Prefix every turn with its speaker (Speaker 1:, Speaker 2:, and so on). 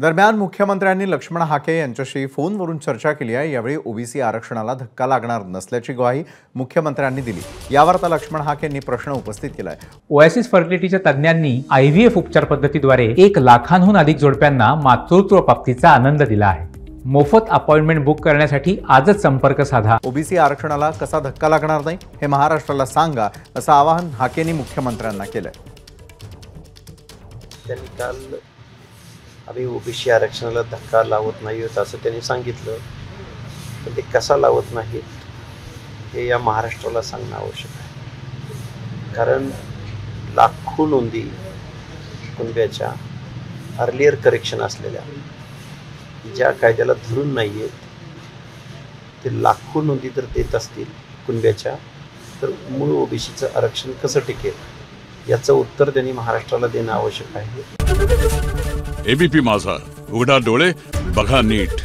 Speaker 1: दरम्यान मुख्यमंत्र्यांनी लक्ष्मण हाके यांच्याशी फोनवरून चर्चा केली आहे। यावेळी ओबीसी आरक्षणाला धक्का लागणार नसल्याची ग्वाही मुख्यमंत्र्यांनी दिली। यावर आता लक्ष्मण हाकेंनी प्रश्न उपस्थित केलाय।
Speaker 2: ओएसिस फर्टिलिटीच्या तज्ञांनी आयव्हीएफ उपचार पद्धतीद्वारे 1 लाखांहून अधिक जोडप्यांना मातृत्व प्राप्तीचा आनंद दिला आहे। मोफत अपॉइंटमेंट बुक करण्यासाठी आजच संपर्क साधा।
Speaker 1: ओबीसी आरक्षणाला कसा धक्का लागणार नाही हे महाराष्ट्राला सांगा, असं आवाहन हाकेंनी मुख्यमंत्र्यांना केलंय।
Speaker 3: त्यांनी काल आम्ही ओबीसी आरक्षणाला धक्का लावत नाही असं त्यांनी सांगितलं, पण ते कसा लावत नाहीत हे या महाराष्ट्राला सांगणं आवश्यक आहे। कारण लाखो नोंदी कुणब्याच्या अर्लियर करेक्शन असलेल्या ज्या कायद्याला धरून नाही आहेत, ते लाखो नोंदी जर देत असतील कुणब्याच्या, तर मूळ ओबीसीचं आरक्षण कसं टिकेल याचं उत्तर त्यांनी महाराष्ट्राला देणं आवश्यक आहे।
Speaker 4: एबीपी माझा, उघडा डोळे बघा नीट।